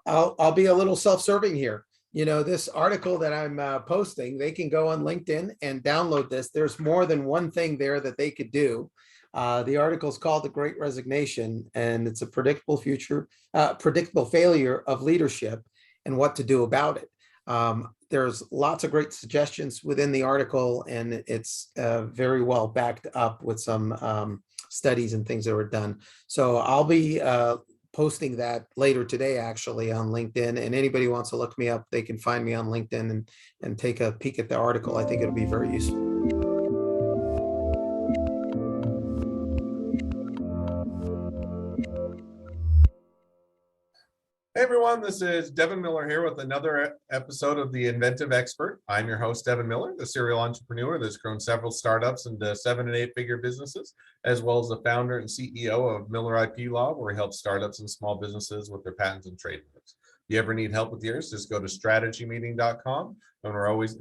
I'll be a little self-serving here. This article that I'm posting, they can go on LinkedIn and download this. There's more than one thing there that they could do. The article is called The Great Resignation, and it's a predictable failure of leadership and what to do about it. There's lots of great suggestions within the article, and it's very well backed up with some studies and things that were done. So I'll be posting that later today, actually, on LinkedIn. And anybody who wants to look me up, they can find me on LinkedIn and take a peek at the article. I think it'll be very useful. Hey everyone, this is Devin Miller here with another episode of The Inventive Expert. I'm your host, Devin Miller, the serial entrepreneur that's grown several startups into 7- and 8-figure businesses, as well as the founder and CEO of Miller IP Law, where we help startups and small businesses with their patents and trademarks. If you ever need help with yours, just go to strategymeeting.com, and we're always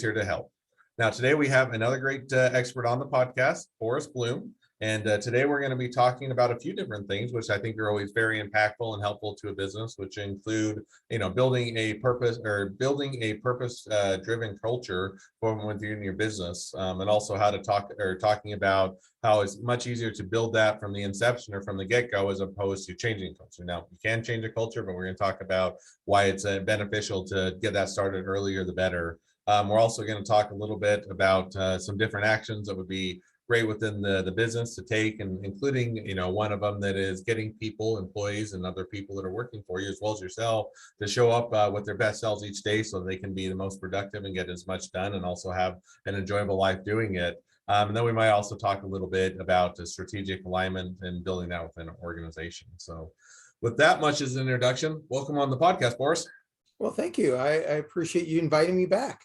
here to help. Now, today we have another great expert on the podcast, Boris Blum. And today we're going to be talking about a few different things, which I think are always very impactful and helpful to a business, which include, building a purpose-driven culture from within your business, and also talking about how it's much easier to build that from the inception or from the get-go as opposed to changing culture. Now, you can change a culture, but we're going to talk about why it's beneficial to get that started earlier, the better. We're also going to talk a little bit about some different actions that would be great within the business to take, and including, one of them that is getting people, employees, and other people that are working for you, as well as yourself, to show up with their best selves each day so they can be the most productive and get as much done and also have an enjoyable life doing it. And then we might also talk a little bit about the strategic alignment and building that within an organization. So with that much as an introduction, welcome on the podcast, Boris. Well, thank you. I appreciate you inviting me back.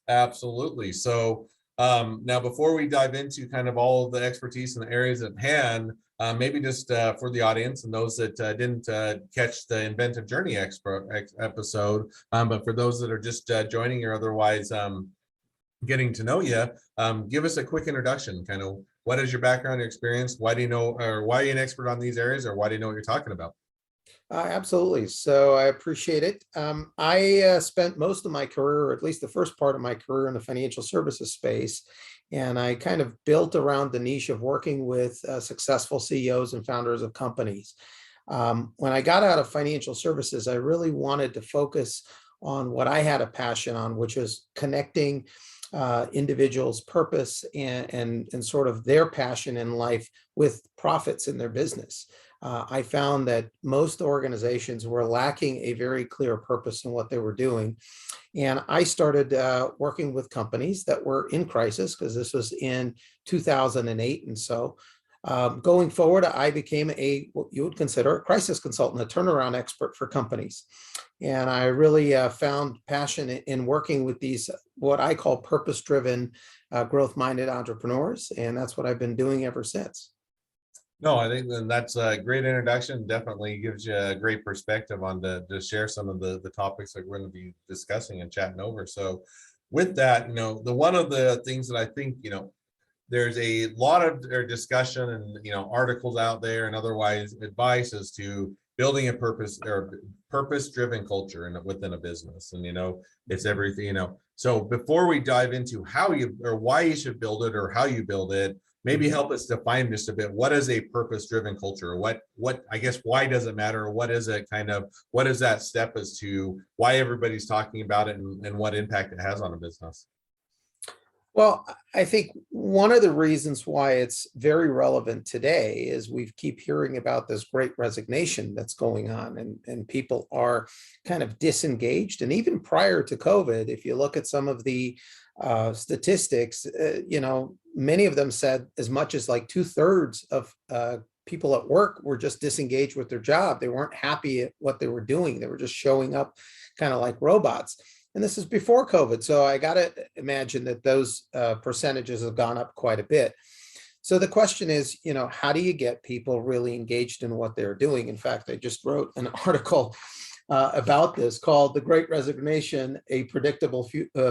Absolutely. So now, before we dive into kind of all of the expertise in the areas at hand, maybe just for the audience and those that didn't catch the Inventive Journey episode, but for those that are just joining or otherwise getting to know you, give us a quick introduction. Kind of what is your background, your experience? Why do you know, or why are you an expert on these areas, or why do you know what you're talking about? Absolutely. So I appreciate it. I spent most of my career, or at least the first part of my career, in the financial services space. And I kind of built around the niche of working with successful CEOs and founders of companies. When I got out of financial services, I really wanted to focus on what I had a passion on, which was connecting individuals' purpose and sort of their passion in life with profits in their business. I found that most organizations were lacking a very clear purpose in what they were doing. And I started working with companies that were in crisis, because this was in 2008. And so going forward, I became what you would consider a crisis consultant, a turnaround expert for companies. And I really found passion in working with these, what I call purpose-driven, growth-minded entrepreneurs. And that's what I've been doing ever since. No, I think that's a great introduction. Definitely gives you a great perspective on to share some of the topics that we're going to be discussing and chatting over. So with that, one of the things that I think, there's a lot of discussion and, articles out there and otherwise advice as to building a purpose-driven culture within a business. And, it's everything, So before we dive into how you or why you should build it or how you build it, maybe help us define just a bit. What is a purpose-driven culture? What I guess, why does it matter? What is it what is that step as to why everybody's talking about it and what impact it has on a business? Well, I think one of the reasons why it's very relevant today is we keep hearing about this great resignation that's going on, and people are kind of disengaged. And even prior to COVID, if you look at some of the statistics, many of them said as much as like 2/3 of people at work were just disengaged with their job. They weren't happy at what they were doing. They were just showing up kind of like robots. And this is before COVID. So I got to imagine that those percentages have gone up quite a bit. So the question is, how do you get people really engaged in what they're doing? In fact, I just wrote an article about this called The Great Resignation, a predictable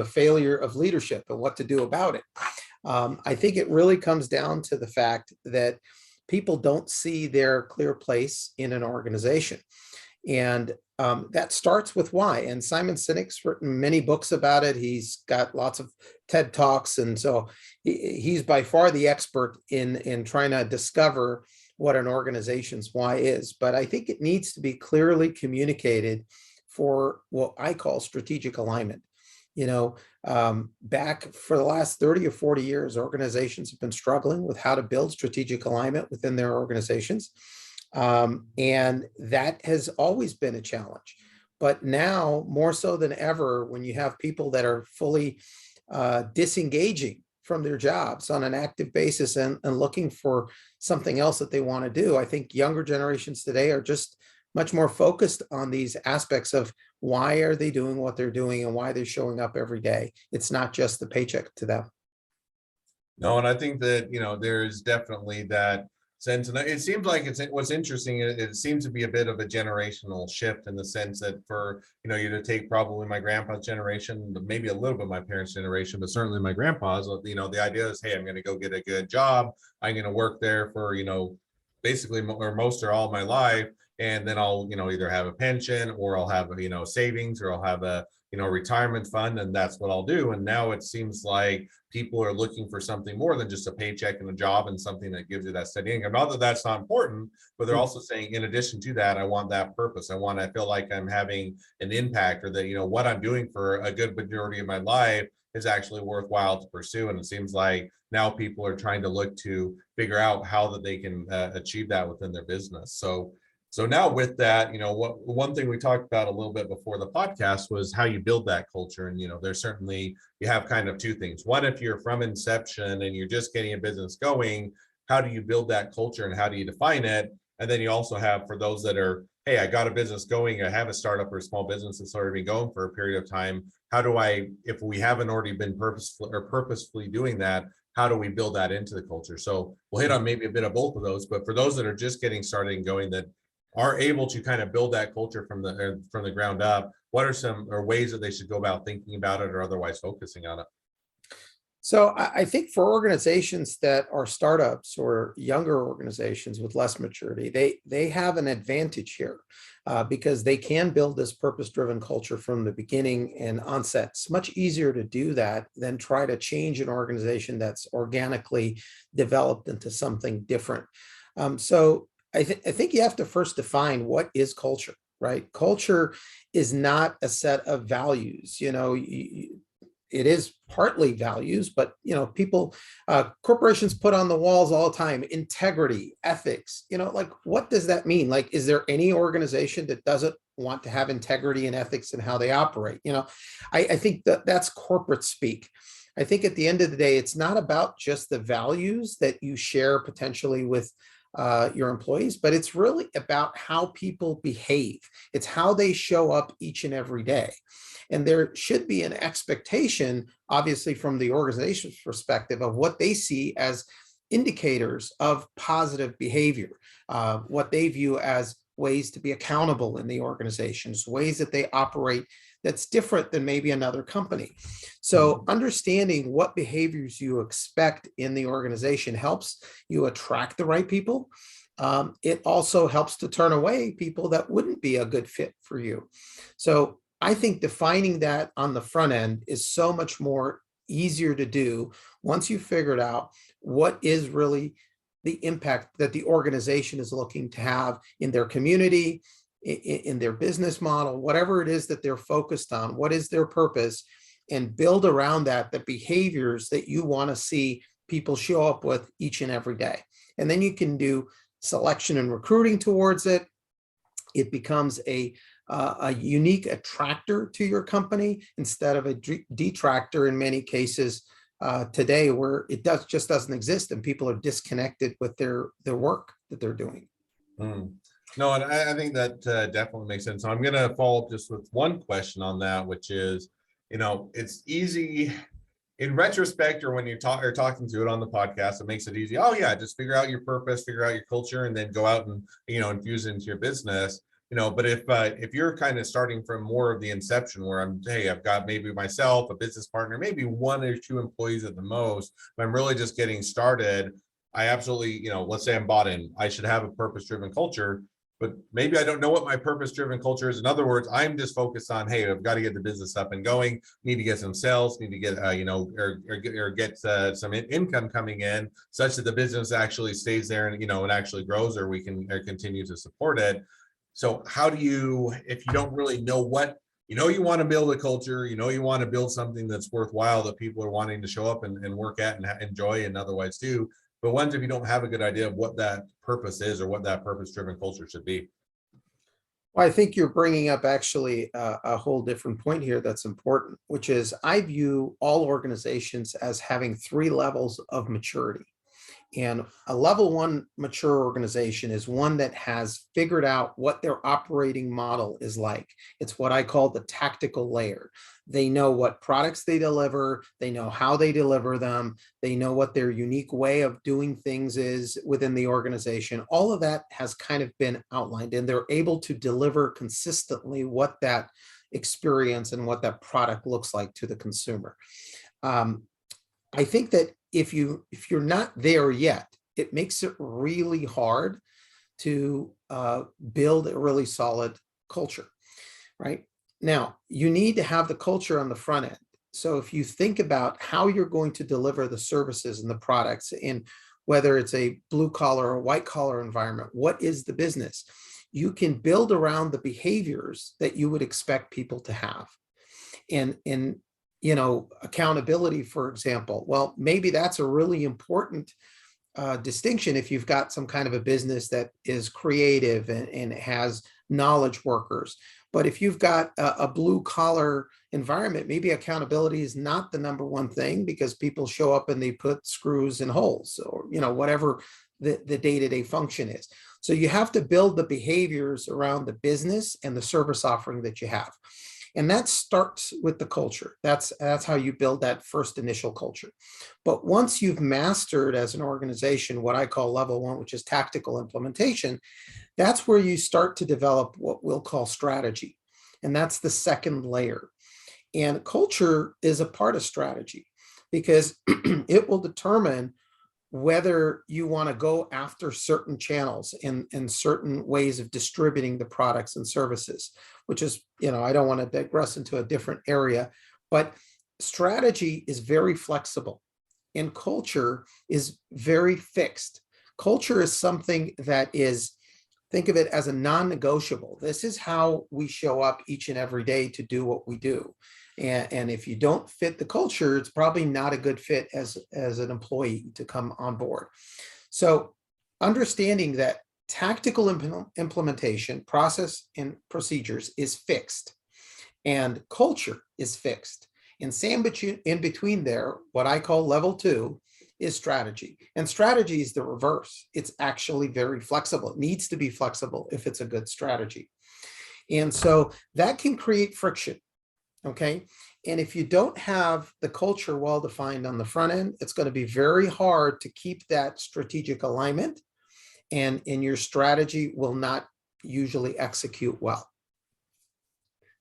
failure of leadership and what to do about it. I think it really comes down to the fact that people don't see their clear place in an organization. And that starts with why. And Simon Sinek's written many books about it. He's got lots of TED Talks. And so he's by far the expert in trying to discover what an organization's why is. But I think it needs to be clearly communicated for what I call strategic alignment. Back for the last 30 or 40 years, organizations have been struggling with how to build strategic alignment within their organizations. And that has always been a challenge. But now, more so than ever, when you have people that are fully disengaging from their jobs on an active basis and looking for something else that they want to do, I think younger generations today are just much more focused on these aspects of why are they doing what they're doing and why they're showing up every day. It's not just the paycheck to them. No, and I think that, there's definitely that sense. And it seems like what's interesting, it seems to be a bit of a generational shift in the sense that for, you to take probably my grandpa's generation, maybe a little bit my parents' generation, but certainly my grandpa's, the idea is, hey, I'm going to go get a good job. I'm going to work there for, basically or most or all my life. And then I'll, either have a pension or I'll have, savings, or I'll have a, retirement fund, and that's what I'll do. And now it seems like people are looking for something more than just a paycheck and a job and something that gives you that steady income. Not that that's not important, but they're also saying, in addition to that, I want that purpose. I feel like I'm having an impact, or that, what I'm doing for a good majority of my life is actually worthwhile to pursue. And it seems like now people are trying to look to figure out how that they can achieve that within their business. So now with that, one thing we talked about a little bit before the podcast was how you build that culture. And, there's certainly, you have kind of two things. One, if you're from inception and you're just getting a business going, how do you build that culture and how do you define it? And then you also have, for those that are, hey, I got a business going, I have a startup or a small business that's already been going for a period of time. How do I, if we haven't already been purposefully doing that, how do we build that into the culture? So we'll hit on maybe a bit of both of those, but for those that are just getting started and going, that are able to kind of build that culture from the ground up, what are some ways that they should go about thinking about it or otherwise focusing on it? So I think for organizations that are startups or younger organizations with less maturity, they have an advantage here because they can build this purpose-driven culture from the beginning and onset. It's much easier to do that than try to change an organization that's organically developed into something different. So I think you have to first define what is culture, right? Culture is not a set of values. It is partly values, but people, corporations put on the walls all the time, integrity, ethics, like what does that mean? Like, is there any organization that doesn't want to have integrity and ethics in how they operate? I think that's corporate speak. I think at the end of the day, it's not about just the values that you share potentially with your employees, but it's really about how people behave. It's how they show up each and every day. And there should be an expectation, obviously, from the organization's perspective of what they see as indicators of positive behavior, what they view as ways to be accountable in the organizations, ways that they operate that's different than maybe another company. So understanding what behaviors you expect in the organization helps you attract the right people. It also helps to turn away people that wouldn't be a good fit for you. So I think defining that on the front end is so much more easier to do once you've figured out what is really the impact that the organization is looking to have in their community, in their business model, whatever it is that they're focused on, what is their purpose, and build around that the behaviors that you want to see people show up with each and every day. And then you can do selection and recruiting towards it. It becomes a unique attractor to your company instead of a detractor in many cases today, where it just doesn't exist and people are disconnected with their work that they're doing. No, and I think that definitely makes sense. So I'm going to follow up just with one question on that, which is, it's easy in retrospect, or when you are talking to it on the podcast, it makes it easy. Oh yeah, just figure out your purpose, figure out your culture, and then go out and infuse it into your business. But if you're kind of starting from more of the inception, where I've got maybe myself, a business partner, maybe one or two employees at the most, but I'm really just getting started. I absolutely, let's say I'm bought in, I should have a purpose-driven culture. but maybe I don't know what my purpose-driven culture is. In other words, I'm just focused on, hey, I've got to get the business up and going, need to get some sales, need to get, or get some income coming in such that the business actually stays there and, and actually grows, or we can continue to support it. So how do you, if you don't really know what, you want to build a culture, you want to build something that's worthwhile that people are wanting to show up and work at and enjoy and otherwise do. But what if you don't have a good idea of what that purpose is or what that purpose-driven culture should be? Well, I think you're bringing up actually a whole different point here that's important, which is I view all organizations as having 3 levels of maturity. And a level 1 mature organization is one that has figured out what their operating model is like. It's what I call the tactical layer. They know what products they deliver, they know how they deliver them, they know what their unique way of doing things is within the organization. All of that has kind of been outlined, and they're able to deliver consistently what that experience and what that product looks like to the consumer. I think that if you're not there yet, it makes it really hard to build a really solid culture, right? Now, you need to have the culture on the front end. So if you think about how you're going to deliver the services and the products, and whether it's a blue collar or white collar environment, what is the business? You can build around the behaviors that you would expect people to have. And accountability, for example, well, maybe that's a really important distinction if you've got some kind of a business that is creative and has knowledge workers. But if you've got a blue collar environment, maybe accountability is not the number one thing, because people show up and they put screws in holes, or whatever the day-to-day function is. So you have to build the behaviors around the business and the service offering that you have. And that starts with the culture. That's how you build that first initial culture. But once you've mastered as an organization what I call level 1, which is tactical implementation, that's where you start to develop what we'll call strategy. And that's the second layer. And culture is a part of strategy, because it will determine whether you want to go after certain channels and certain ways of distributing the products and services, which is, I don't want to digress into a different area, but strategy is very flexible and culture is very fixed. Culture is something that is, think of it as a non-negotiable. This is how we show up each and every day to do what we do. And if you don't fit the culture, it's probably not a good fit as an employee to come on board. So understanding that tactical implementation, process and procedures is fixed, and culture is fixed. And in between there, what I call level 2 is strategy. And strategy is the reverse. It's actually very flexible. It needs to be flexible if it's a good strategy. And so that can create friction. Okay. And if you don't have the culture well defined on the front end, it's going to be very hard to keep that strategic alignment, and your strategy will not usually execute well.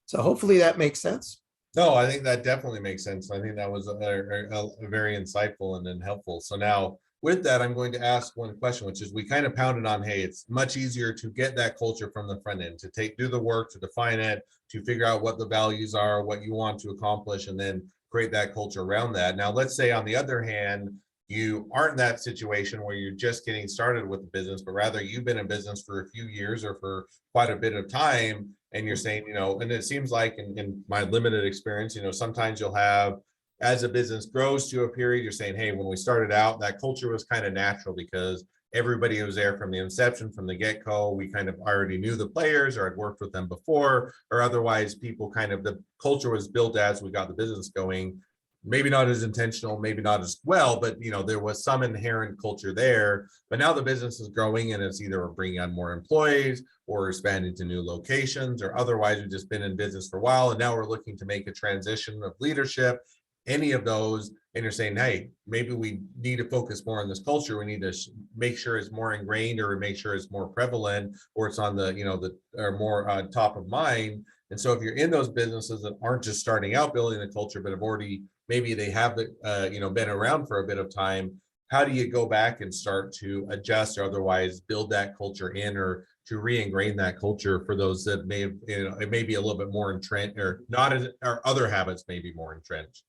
So hopefully that makes sense. No, I think that definitely makes sense. I think that was a very insightful and then helpful. So now with that, I'm going to ask one question, which is, we kind of pounded on, hey, it's much easier to get that culture from the front end, to do the work, to define it, to figure out what the values are, what you want to accomplish, and then create that culture around that. Now, let's say on the other hand, you aren't in that situation where you're just getting started with the business, but rather you've been in business for a few years or for quite a bit of time. And you're saying, and it seems like in my limited experience, sometimes you'll have, as a business grows to a period, you're saying, hey, when we started out, that culture was kind of natural because everybody was there from the inception, from the get-go. We kind of already knew the players or had worked with them before, or otherwise people the culture was built as we got the business going. Maybe not as intentional, maybe not as well, but there was some inherent culture there. But now the business is growing, and it's either bringing on more employees or expanding to new locations, or otherwise we've just been in business for a while, and now we're looking to make a transition of leadership, any of those, and you're saying, hey, maybe we need to focus more on this culture. We need to make sure it's more ingrained, or make sure it's more prevalent, or it's on or more top of mind. And so if you're in those businesses that aren't just starting out building the culture, but have already, maybe they have been around for a bit of time, how do you go back and start to adjust or otherwise build that culture in, or to re-ingrain that culture for those that may have, it may be a little bit more entrenched or not as, or other habits may be more entrenched?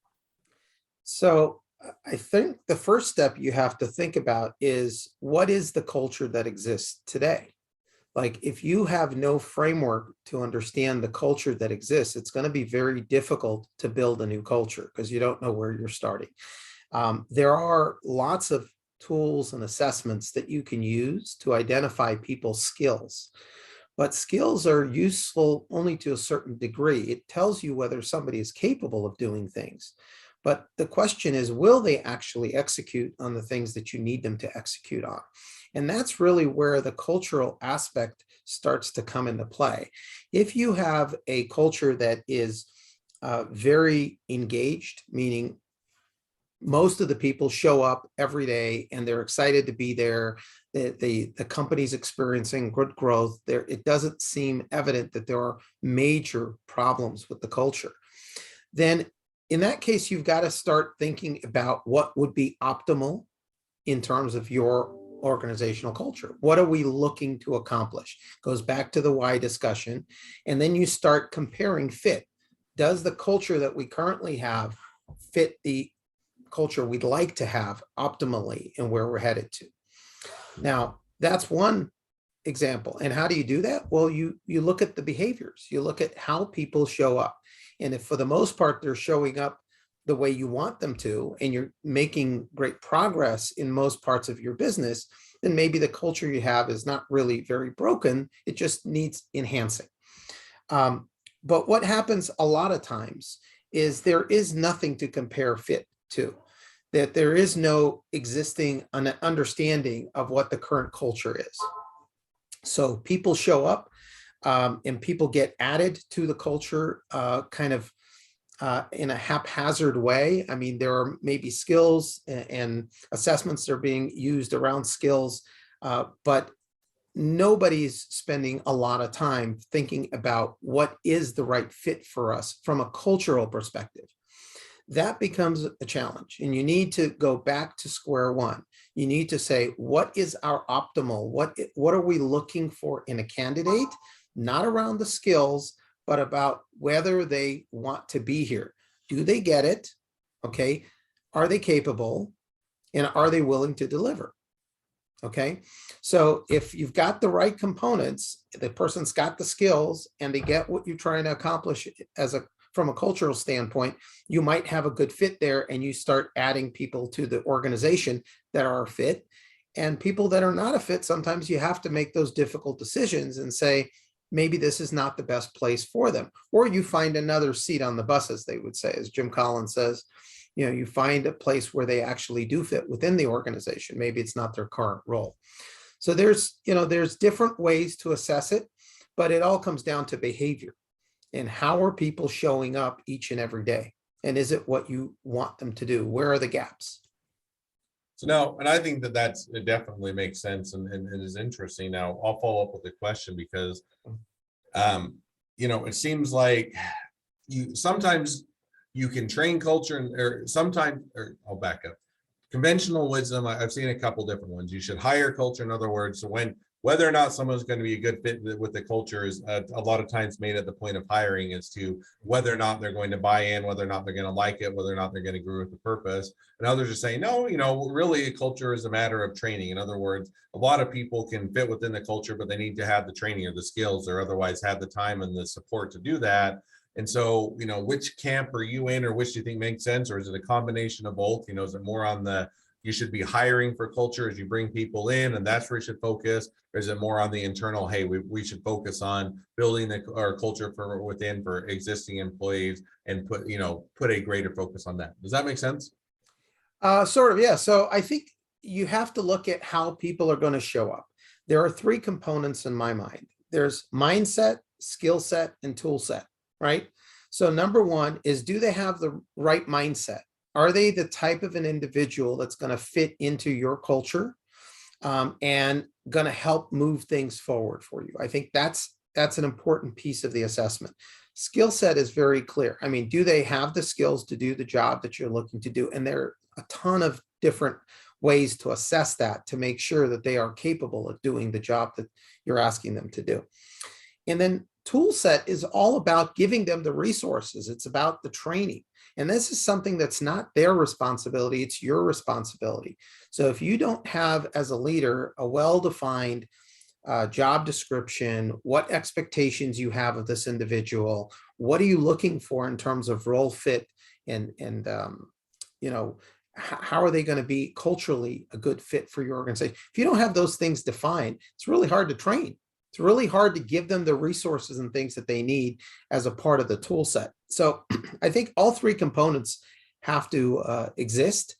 So I think the first step you have to think about is, what is the culture that exists today? Like, if you have no framework to understand the culture that exists, it's going to be very difficult to build a new culture because you don't know where you're starting. There are lots of tools and assessments that you can use to identify people's skills, but skills are useful only to a certain degree. It tells you whether somebody is capable of doing things. But the question is, will they actually execute on the things that you need them to execute on? And that's really where the cultural aspect starts to come into play. If you have a culture that is very engaged, meaning most of the people show up every day and they're excited to be there, the company's experiencing good growth, there, it doesn't seem evident that there are major problems with the culture, then in that case, you've got to start thinking about what would be optimal in terms of your organizational culture. What are we looking to accomplish? Goes back to the why discussion. And then you start comparing fit. Does the culture that we currently have fit the culture we'd like to have optimally and where we're headed to? Now, that's one example. And how do you do that? Well, you look at the behaviors, you look at how people show up. And if for the most part, they're showing up the way you want them to, and you're making great progress in most parts of your business, then maybe the culture you have is not really very broken. It just needs enhancing. But what happens a lot of times is there is nothing to compare fit to, that there is no existing understanding of what the current culture is. So people show up and people get added to the culture in a haphazard way. I mean, there are maybe skills and assessments that are being used around skills, but nobody's spending a lot of time thinking about what is the right fit for us from a cultural perspective. That becomes a challenge, and you need to go back to square one. You need to say, what is our optimal? What are we looking for in a candidate? Not around the skills, but about whether they want to be here. Do they get it? Okay. Are they capable? And are they willing to deliver? Okay. So if you've got the right components, the person's got the skills, and they get what you're trying to accomplish from a cultural standpoint, you might have a good fit there, and you start adding people to the organization that are a fit. And people that are not a fit, sometimes you have to make those difficult decisions and say, maybe this is not the best place for them. Or you find another seat on the bus, as they would say, as Jim Collins says, you find a place where they actually do fit within the organization. Maybe it's not their current role. So there's different ways to assess it, but it all comes down to behavior. And how are people showing up each and every day? And is it what you want them to do? Where are the gaps? So now, and I think that it definitely makes sense and it is interesting. Now, I'll follow up with the question because, it seems like sometimes you can train culture, or I'll back up. Conventional wisdom, I've seen a couple different ones. You should hire culture. In other words, so whether or not someone's going to be a good fit with the culture is a lot of times made at the point of hiring as to whether or not they're going to buy in, whether or not they're going to like it, whether or not they're going to agree with the purpose. And others are saying, no, really a culture is a matter of training. In other words, a lot of people can fit within the culture, but they need to have the training or the skills or otherwise have the time and the support to do that. And so, which camp are you in, or which do you think makes sense? Or is it a combination of both? Is it more on you should be hiring for culture as you bring people in, and that's where you should focus? Or is it more on the internal, hey, we should focus on building our culture for within for existing employees and put a greater focus on that? Does that make sense? Sort of, yeah. So I think you have to look at how people are going to show up. There are three components in my mind. There's mindset, skill set, and tool set, right? So number one is, do they have the right mindset? Are they the type of an individual that's going to fit into your culture and going to help move things forward for you? I think that's an important piece of the assessment. Skill set is very clear. I mean, do they have the skills to do the job that you're looking to do? And there are a ton of different ways to assess that to make sure that they are capable of doing the job that you're asking them to do. And then tool set is all about giving them the resources. It's about the training. And this is something that's not their responsibility, it's your responsibility. So if you don't have, as a leader, a well-defined job description, what expectations you have of this individual, what are you looking for in terms of role fit, and you know, how are they going to be culturally a good fit for your organization? If you don't have those things defined, it's really hard to train. It's really hard to give them the resources and things that they need as a part of the tool set. So I think all three components have to exist.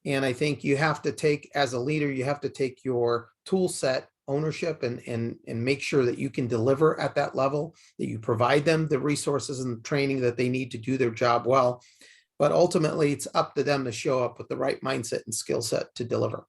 And I think you have to take, as a leader, you have to take your tool set ownership and make sure that you can deliver at that level, that you provide them the resources and the training that they need to do their job well. But ultimately, it's up to them to show up with the right mindset and skill set to deliver.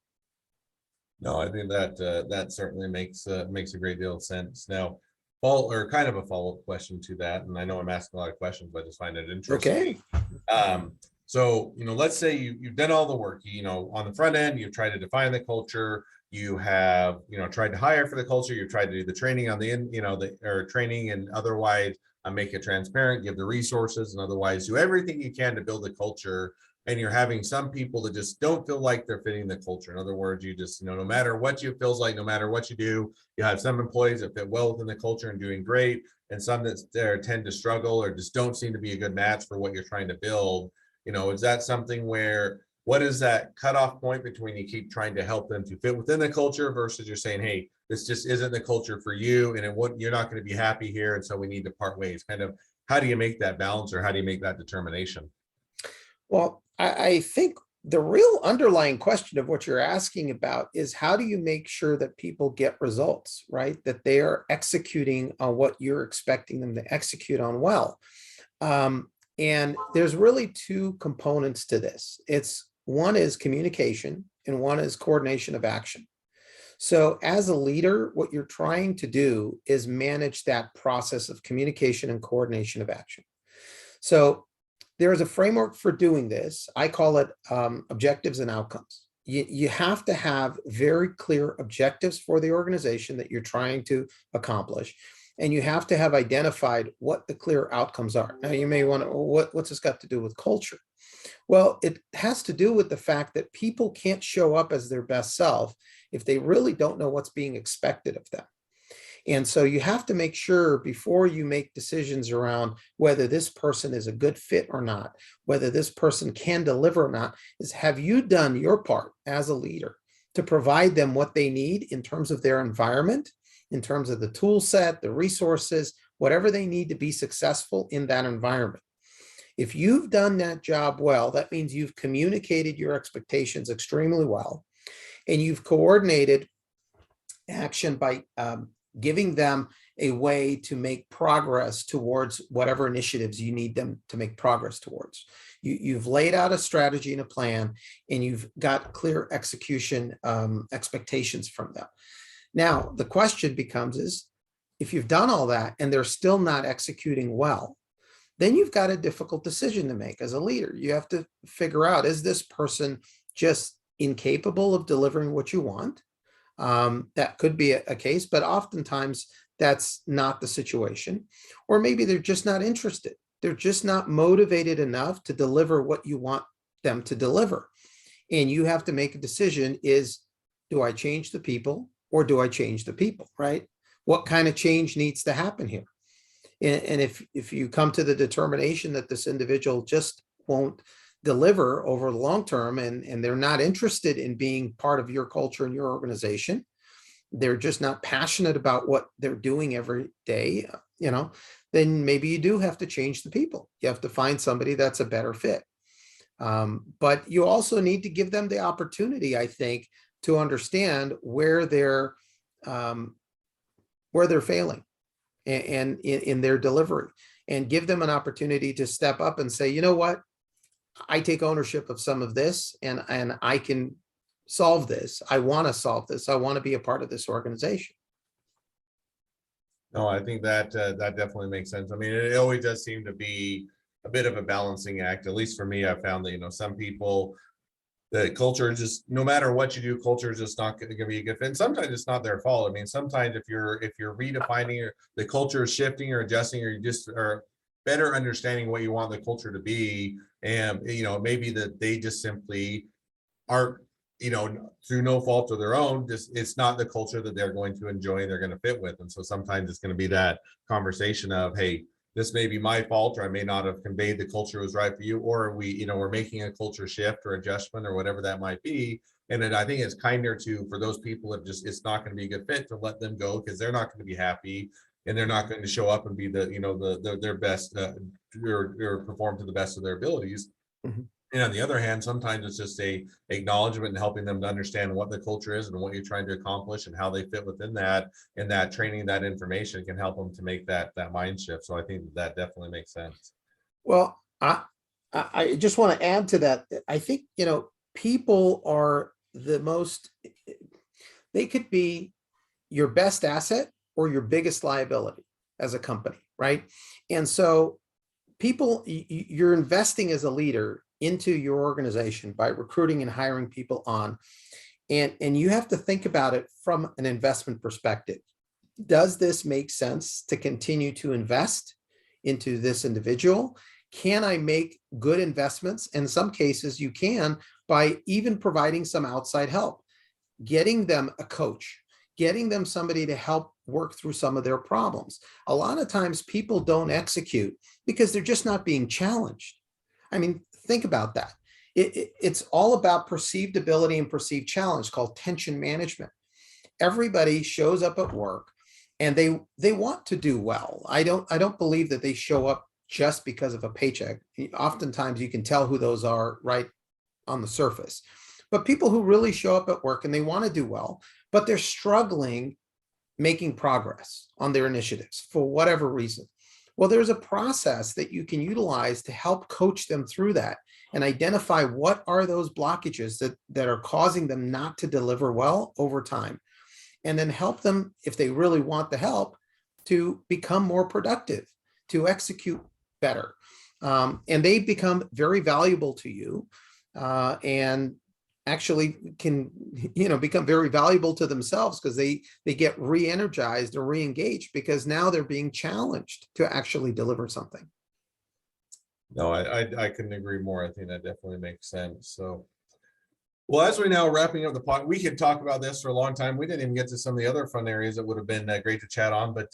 No, I think that that certainly makes a great deal of sense. Now, kind of a follow-up question to that, and I know I'm asking a lot of questions, but I just find it interesting. Okay. So, let's say you've done all the work, on the front end, you've tried to define the culture, you have, tried to hire for the culture, you've tried to do the training on the end, or training and otherwise make it transparent, give the resources, and otherwise do everything you can to build the culture. And you're having some people that just don't feel like they're fitting the culture. In other words, you just, no matter what you feels like, no matter what you do, you have some employees that fit well within the culture and doing great, and some that tend to struggle or just don't seem to be a good match for what you're trying to build. Is that something where, what is that cutoff point between you keep trying to help them to fit within the culture versus you're saying, hey, this just isn't the culture for you, and you're not going to be happy here, and so we need to part ways? Kind of, how do you make that balance, or how do you make that determination? Well, I think the real underlying question of what you're asking about is, how do you make sure that people get results, right? That they are executing on what you're expecting them to execute on well. And there's really two components to this. One is communication and one is coordination of action. So as a leader, what you're trying to do is manage that process of communication and coordination of action. So there is a framework for doing this. I call it objectives and outcomes. You have to have very clear objectives for the organization that you're trying to accomplish. And you have to have identified what the clear outcomes are. Now, you may want to, what's this got to do with culture? Well, it has to do with the fact that people can't show up as their best self if they really don't know what's being expected of them. And so you have to make sure, before you make decisions around whether this person is a good fit or not, whether this person can deliver or not, is, have you done your part as a leader to provide them what they need in terms of their environment, in terms of the tool set, the resources, whatever they need to be successful in that environment. If you've done that job well, that means you've communicated your expectations extremely well, and you've coordinated action by giving them a way to make progress towards whatever initiatives you need them to make progress towards. You've laid out a strategy and a plan, and you've got clear execution expectations from them. Now, the question becomes is, if you've done all that and they're still not executing well, then you've got a difficult decision to make as a leader. You have to figure out, is this person just incapable of delivering what you want? That could be a case, but oftentimes that's not the situation. Or maybe they're just not interested. They're just not motivated enough to deliver what you want them to deliver. And you have to make a decision: is, do I change the people or do I change the people, right? What kind of change needs to happen here? And if you come to the determination that this individual just won't deliver over the long term, and they're not interested in being part of your culture and your organization, they're just not passionate about what they're doing every day, then maybe you do have to change the people. You have to find somebody that's a better fit. But you also need to give them the opportunity, I think, to understand where they're failing and in their delivery, and give them an opportunity to step up and say, you know what, I take ownership of some of this, and I can solve this. I want to solve this. I want to be a part of this organization. No, I think that that definitely makes sense. I mean, it always does seem to be a bit of a balancing act. At least for me, I found that, some people, the culture is just, no matter what you do, culture is just not going to be a good fit. And sometimes it's not their fault. I mean, sometimes if you're redefining or the culture is shifting or adjusting, or you just are better understanding what you want the culture to be, and maybe that they just simply aren't, through no fault of their own, just it's not the culture that they're going to enjoy and they're going to fit with. And so sometimes it's going to be that conversation of, hey, this may be my fault, or I may not have conveyed the culture was right for you, or we're making a culture shift or adjustment or whatever that might be. And then I think it's kinder to, for those people that just, it's not going to be a good fit, to let them go, because they're not going to be happy, and they're not going to show up and be their best, or perform to the best of their abilities. Mhm. And on the other hand, sometimes it's just a acknowledgement and helping them to understand what the culture is and what you're trying to accomplish and how they fit within that. And that training, that information can help them to make that mind shift. So I think that definitely makes sense. Well, I just want to add to that. I think, people are the most, they could be your best asset or your biggest liability as a company, right? And so people, you're investing as a leader into your organization by recruiting and hiring people on. And you have to think about it from an investment perspective. Does this make sense to continue to invest into this individual? Can I make good investments? In some cases, you can, by even providing some outside help, getting them a coach, getting them somebody to help work through some of their problems. A lot of times people don't execute because they're just not being challenged. I mean, think about that. It's all about perceived ability and perceived challenge, called tension management. Everybody shows up at work and they want to do well. I don't believe that they show up just because of a paycheck. Oftentimes you can tell who those are right on the surface. But people who really show up at work and they want to do well, but they're struggling making progress on their initiatives for whatever reason. Well, there's a process that you can utilize to help coach them through that and identify what are those blockages that are causing them not to deliver well over time. And then help them, if they really want the help, to become more productive, to execute better. And they become very valuable to you, and actually can become very valuable to themselves, because they get re-energized or re-engaged because now they're being challenged to actually deliver something. No, I couldn't agree more. I think that definitely makes sense. So, well, as we're now wrapping up the pod, we could talk about this for a long time. We didn't even get to some of the other fun areas that would have been great to chat on, but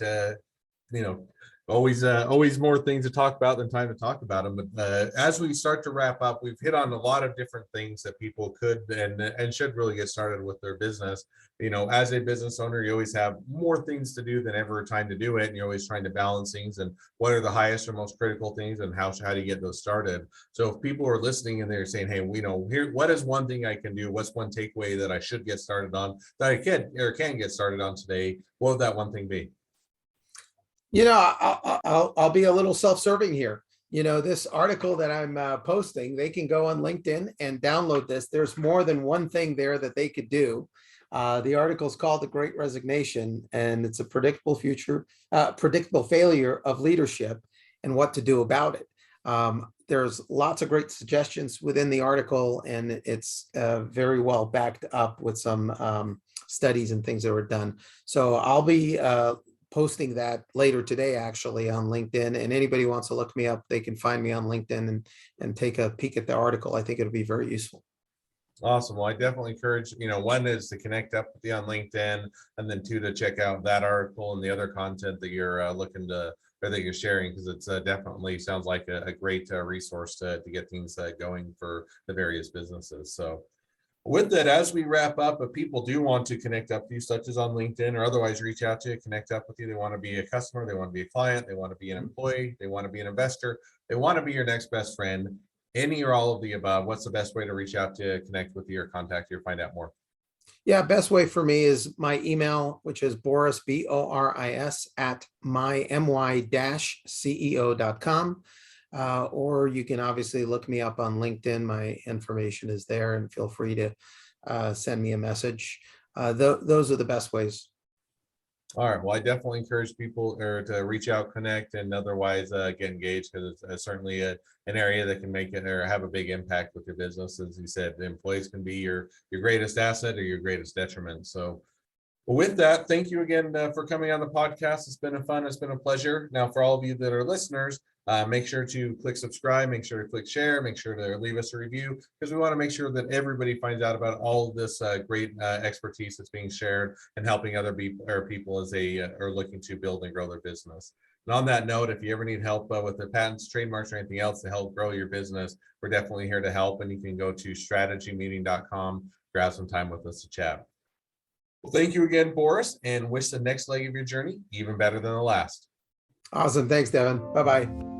you know, always more things to talk about than time to talk about them. But as we start to wrap up, we've hit on a lot of different things that people could and should really get started with their business. As a business owner, you always have more things to do than ever time to do it, and you're always trying to balance things and what are the highest or most critical things, and how do you get those started. So if people are listening and they're saying, hey, here, what is one thing I can do, what's one takeaway that I should get started on, that I can get started on today, what would that one thing be? I'll be a little self-serving here. This article that I'm posting, they can go on LinkedIn and download this. There's more than one thing there that they could do. The article is called The Great Resignation, and it's a predictable failure of leadership and what to do about it. There's lots of great suggestions within the article, and it's very well backed up with some studies and things that were done. So I'll be posting that later today, actually, on LinkedIn. And anybody who wants to look me up, they can find me on LinkedIn and take a peek at the article. I think it'll be very useful. Awesome. Well, I definitely encourage, one is to connect up with you on LinkedIn, and then two, to check out that article and the other content that you're looking to, or that you're sharing, because it's definitely sounds like a great resource to get things going for the various businesses. So with that, as we wrap up, if people do want to connect up with you, such as on LinkedIn or otherwise reach out to you, connect up with you, they want to be a customer, they want to be a client, they want to be an employee, they want to be an investor, they want to be your next best friend, any or all of the above, what's the best way to reach out to connect with you or contact you or find out more? Yeah, best way for me is my email, which is Boris, Boris, at my-ceo.com. Or you can obviously look me up on LinkedIn. My information is there, and feel free to send me a message. Those are the best ways. All right. Well, I definitely encourage people to reach out, connect, and otherwise get engaged, because it's certainly an area that can make it or have a big impact with your business. As you said, the employees can be your greatest asset or your greatest detriment. So, well, with that, thank you again for coming on the podcast. It's been it's been a pleasure. Now, for all of you that are listeners, make sure to click subscribe, make sure to click share, make sure to leave us a review, because we want to make sure that everybody finds out about all of this great expertise that's being shared and helping other people as they are looking to build and grow their business. And on that note, if you ever need help with the patents, trademarks, or anything else to help grow your business, we're definitely here to help. And you can go to strategymeeting.com, grab some time with us to chat. Well, thank you again, Boris, and wish the next leg of your journey even better than the last. Awesome. Thanks, Devin. Bye-bye.